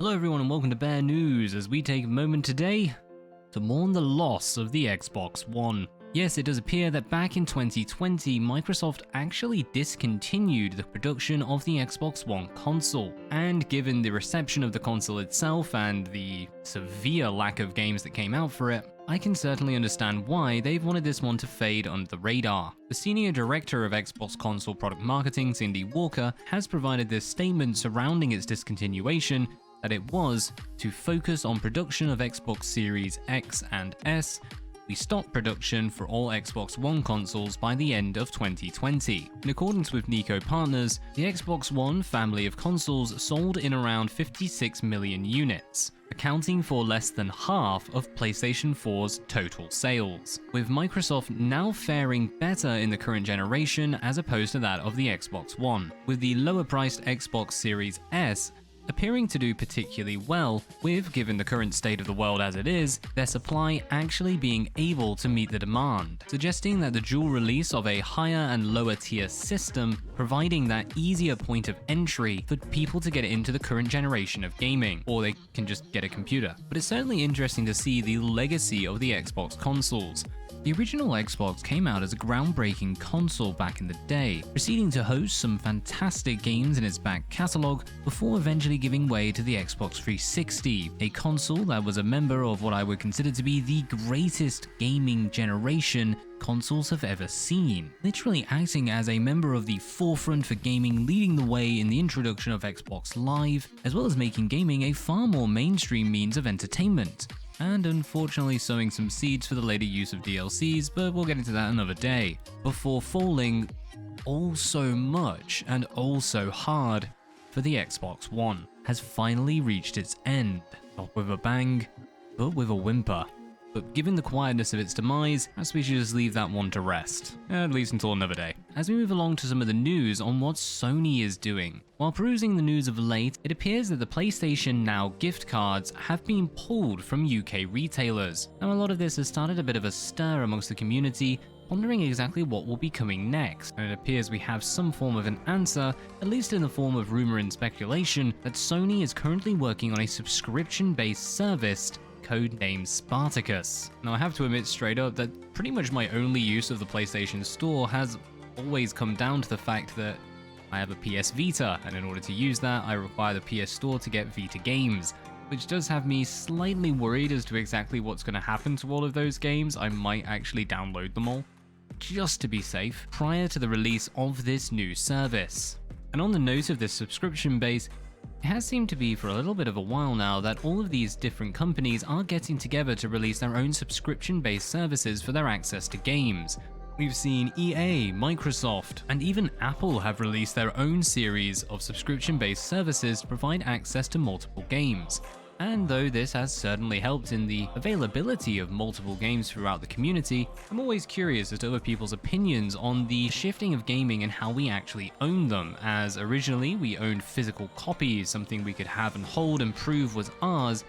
Hello everyone and welcome to Bear News as we take a moment today to mourn the loss of the Xbox One. Yes, it does appear that back in 2020, Microsoft actually discontinued the production of the Xbox One console. And given the reception of the console itself and the severe lack of games that came out for it, I can certainly understand why they've wanted this one to fade under the radar. The senior director of Xbox console product marketing, Cindy Walker, has provided this statement surrounding its discontinuation that it was to focus on production of Xbox Series X and S. We stopped production for all Xbox One consoles by the end of 2020. In accordance with Nico Partners, the Xbox One family of consoles sold in around 56 million units, accounting for less than half of PlayStation 4's total sales, with Microsoft now faring better in the current generation as opposed to that of the Xbox One, with the lower-priced Xbox Series S appearing to do particularly well, with, given the current state of the world as it is, their supply actually being able to meet the demand, suggesting that the dual release of a higher and lower tier system providing that easier point of entry for people to get into the current generation of gaming, or they can just get a computer. But it's certainly interesting to see the legacy of the Xbox consoles. The original Xbox came out as a groundbreaking console back in the day, proceeding to host some fantastic games in its back catalogue before eventually giving way to the Xbox 360, a console that was a member of what I would consider to be the greatest gaming generation consoles have ever seen, literally acting as a member of the forefront for gaming, leading the way in the introduction of Xbox Live, as well as making gaming a far more mainstream means of entertainment, and unfortunately sowing some seeds for the later use of DLCs, but we'll get into that another day, before falling all so much and all so hard for the Xbox One, has finally reached its end, not with a bang, but with a whimper. But given the quietness of its demise, perhaps we should just leave that one to rest, at least until another day. As we move along to some of the news on what Sony is doing. While perusing the news of late, it appears that the PlayStation Now gift cards have been pulled from UK retailers. Now a lot of this has started a bit of a stir amongst the community, pondering exactly what will be coming next, and it appears we have some form of an answer, at least in the form of rumor and speculation, that Sony is currently working on a subscription-based service codenamed Spartacus. Now I have to admit straight up that pretty much my only use of the PlayStation Store has always come down to the fact that I have a PS Vita, and in order to use that I require the PS Store to get Vita games, which does have me slightly worried as to exactly what's going to happen to all of those games. I might actually download them all, just to be safe, prior to the release of this new service. And on the note of this subscription base, it has seemed to be for a little bit of a while now that all of these different companies are getting together to release their own subscription-based services for their access to games. We've seen EA, Microsoft, and even Apple have released their own series of subscription-based services to provide access to multiple games. And though this has certainly helped in the availability of multiple games throughout the community, I'm always curious as to other people's opinions on the shifting of gaming and how we actually own them, as originally we owned physical copies, something we could have and hold and prove was ours,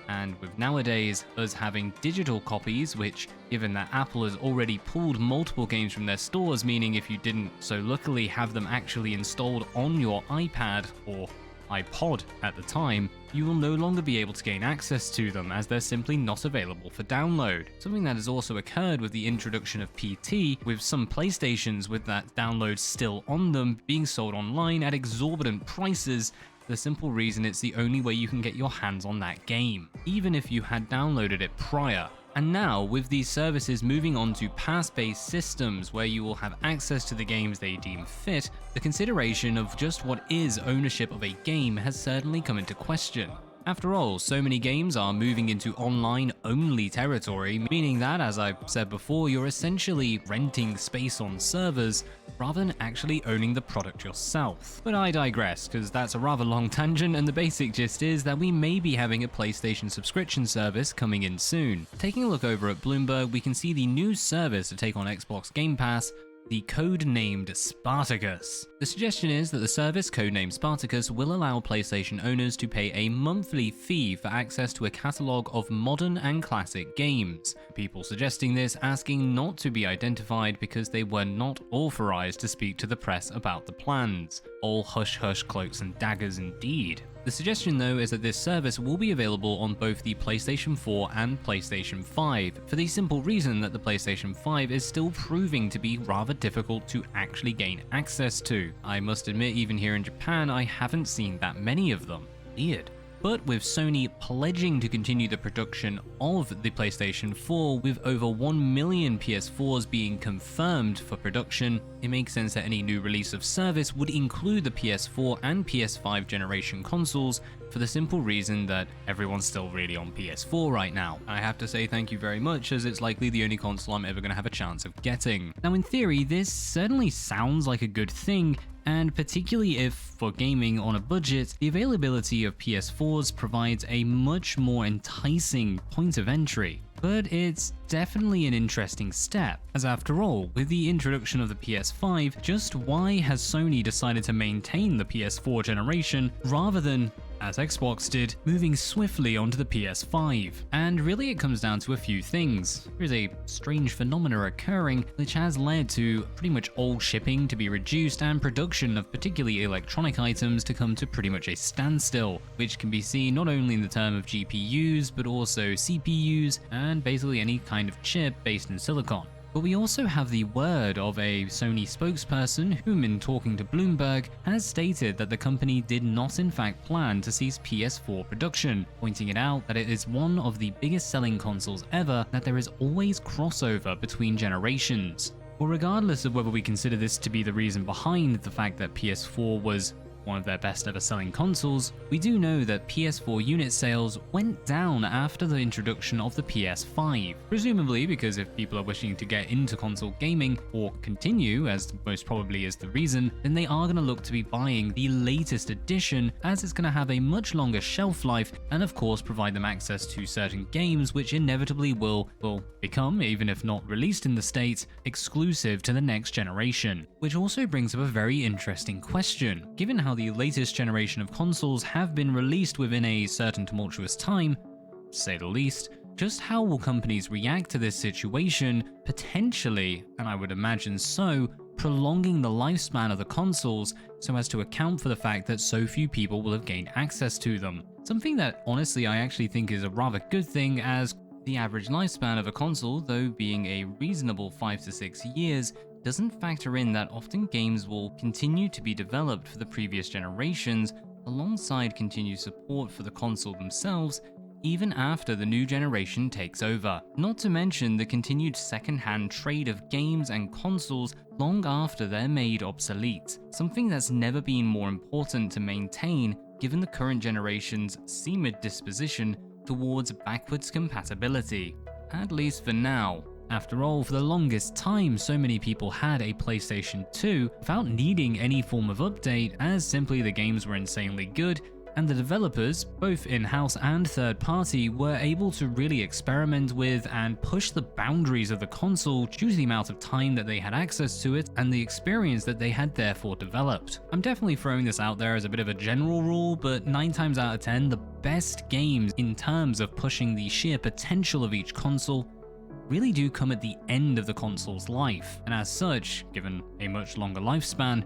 and with nowadays us having digital copies, which, given that Apple has already pulled multiple games from their stores, meaning if you didn't so luckily have them actually installed on your iPad or iPod at the time, you will no longer be able to gain access to them as they're simply not available for download. Something that has also occurred with the introduction of PT, with some PlayStations with that download still on them being sold online at exorbitant prices, for the simple reason it's the only way you can get your hands on that game, even if you had downloaded it prior. And now, with these services moving on to pass-based systems where you will have access to the games they deem fit, the consideration of just what is ownership of a game has certainly come into question. After all, so many games are moving into online-only territory, meaning that, as I've said before, you're essentially renting space on servers rather than actually owning the product yourself. But I digress, because that's a rather long tangent, and the basic gist is that we may be having a PlayStation subscription service coming in soon. Taking a look over at Bloomberg, we can see the new service to take on Xbox Game Pass, the code-named Spartacus. The suggestion is that the service, codenamed Spartacus, will allow PlayStation owners to pay a monthly fee for access to a catalogue of modern and classic games. People suggesting this asking not to be identified because they were not authorized to speak to the press about the plans. All hush-hush cloaks and daggers indeed. The suggestion though is that this service will be available on both the PlayStation 4 and PlayStation 5, for the simple reason that the PlayStation 5 is still proving to be rather difficult to actually gain access to. I must admit, even here in Japan, I haven't seen that many of them. Weird. But with Sony pledging to continue the production of the PlayStation 4 with over 1 million PS4s being confirmed for production, it makes sense that any new release of service would include the PS4 and PS5 generation consoles, for the simple reason that everyone's still really on PS4 right now. I have to say thank you very much, as it's likely the only console I'm ever going to have a chance of getting. Now in theory, this certainly sounds like a good thing, and particularly if, for gaming on a budget, the availability of PS4s provides a much more enticing point of entry. But it's definitely an interesting step, as after all, with the introduction of the PS5, just why has Sony decided to maintain the PS4 generation rather than, as Xbox did, moving swiftly onto the PS5? And really it comes down to a few things. There is a strange phenomena occurring which has led to pretty much all shipping to be reduced and production of particularly electronic items to come to pretty much a standstill, which can be seen not only in the term of GPUs but also CPUs and basically any kind of chip based in silicon. But we also have the word of a Sony spokesperson whom, in talking to Bloomberg, has stated that the company did not in fact plan to cease PS4 production, pointing it out that it is one of the biggest selling consoles ever, that there is always crossover between generations. Well, regardless of whether we consider this to be the reason behind the fact that PS4 was one of their best ever selling consoles, we do know that PS4 unit sales went down after the introduction of the PS5, presumably because if people are wishing to get into console gaming, or continue, as most probably is the reason, then they are going to look to be buying the latest edition, as it's going to have a much longer shelf life and of course provide them access to certain games which inevitably will become, even if not released in the States, exclusive to the next generation. Which also brings up a very interesting question. Given how the latest generation of consoles have been released within a certain tumultuous time, to say the least, just how will companies react to this situation, potentially, and I would imagine so, prolonging the lifespan of the consoles so as to account for the fact that so few people will have gained access to them. Something that honestly I actually think is a rather good thing, as the average lifespan of a console, though being a reasonable 5 to 6 years, doesn't factor in that often games will continue to be developed for the previous generations alongside continued support for the console themselves even after the new generation takes over. Not to mention the continued second-hand trade of games and consoles long after they're made obsolete, something that's never been more important to maintain given the current generation's seeming disposition towards backwards compatibility, at least for now. After all, for the longest time, so many people had a PlayStation 2 without needing any form of update, as simply the games were insanely good, and the developers, both in-house and third-party, were able to really experiment with and push the boundaries of the console due to the amount of time that they had access to it and the experience that they had therefore developed. I'm definitely throwing this out there as a bit of a general rule, but 9 times out of 10, the best games in terms of pushing the sheer potential of each console really do come at the end of the console's life, and as such, given a much longer lifespan,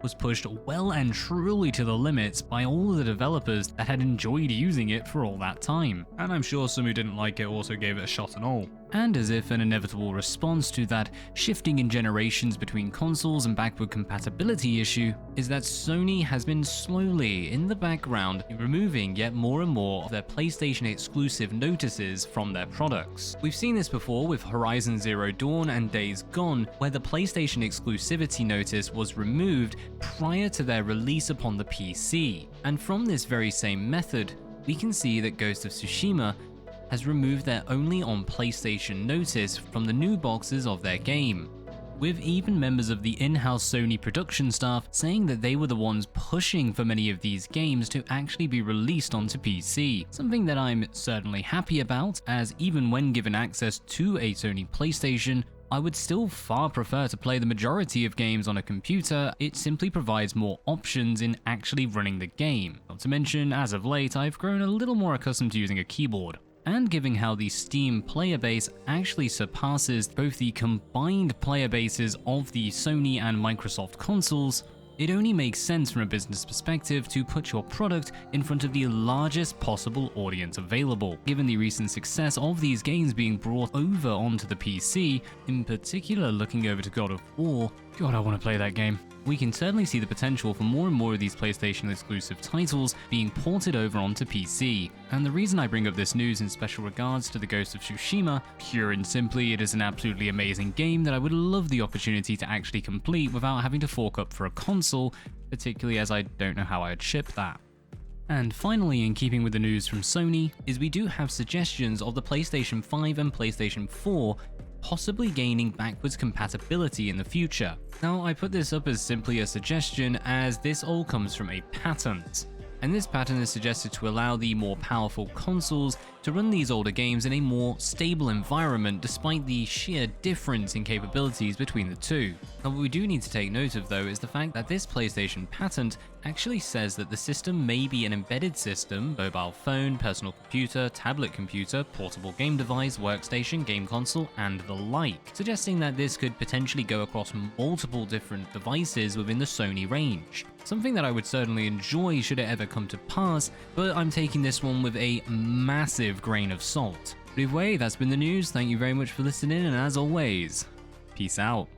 was pushed well and truly to the limits by all of the developers that had enjoyed using it for all that time. And I'm sure some who didn't like it also gave it a shot and all. And as if an inevitable response to that shifting in generations between consoles and backward compatibility issue is that Sony has been slowly, in the background, removing yet more and more of their PlayStation exclusive notices from their products. We've seen this before with Horizon Zero Dawn and Days Gone, where the PlayStation exclusivity notice was removed prior to their release upon the PC. And from this very same method, we can see that Ghost of Tsushima has removed their only on PlayStation notice from the new boxes of their game, with even members of the in-house Sony production staff saying that they were the ones pushing for many of these games to actually be released onto PC, something that I'm certainly happy about, as even when given access to a Sony PlayStation, I would still far prefer to play the majority of games on a computer. It simply provides more options in actually running the game. Not to mention, as of late, I've grown a little more accustomed to using a keyboard. And given how the Steam player base actually surpasses both the combined player bases of the Sony and Microsoft consoles, It only makes sense from a business perspective to put your product in front of the largest possible audience available, given the recent success of these games being brought over onto the PC, in particular looking over to God of War. God, I want to play that game. We can certainly see the potential for more and more of these PlayStation exclusive titles being ported over onto PC. And the reason I bring up this news in special regards to the Ghost of Tsushima, pure and simply, it is an absolutely amazing game that I would love the opportunity to actually complete without having to fork up for a console, particularly as I don't know how I'd ship that. And finally, in keeping with the news from Sony, is we do have suggestions of the PlayStation 5 and PlayStation 4 possibly gaining backwards compatibility in the future. Now, I put this up as simply a suggestion as this all comes from a patent. And this patent is suggested to allow the more powerful consoles to run these older games in a more stable environment despite the sheer difference in capabilities between the two. Now, what we do need to take note of though is the fact that this PlayStation patent actually says that the system may be an embedded system, mobile phone, personal computer, tablet computer, portable game device, workstation, game console, and the like, suggesting that this could potentially go across multiple different devices within the Sony range. Something that I would certainly enjoy should it ever come to pass, but I'm taking this one with a massive grain of salt. But either way, that's been the news. Thank you very much for listening, and as always, peace out.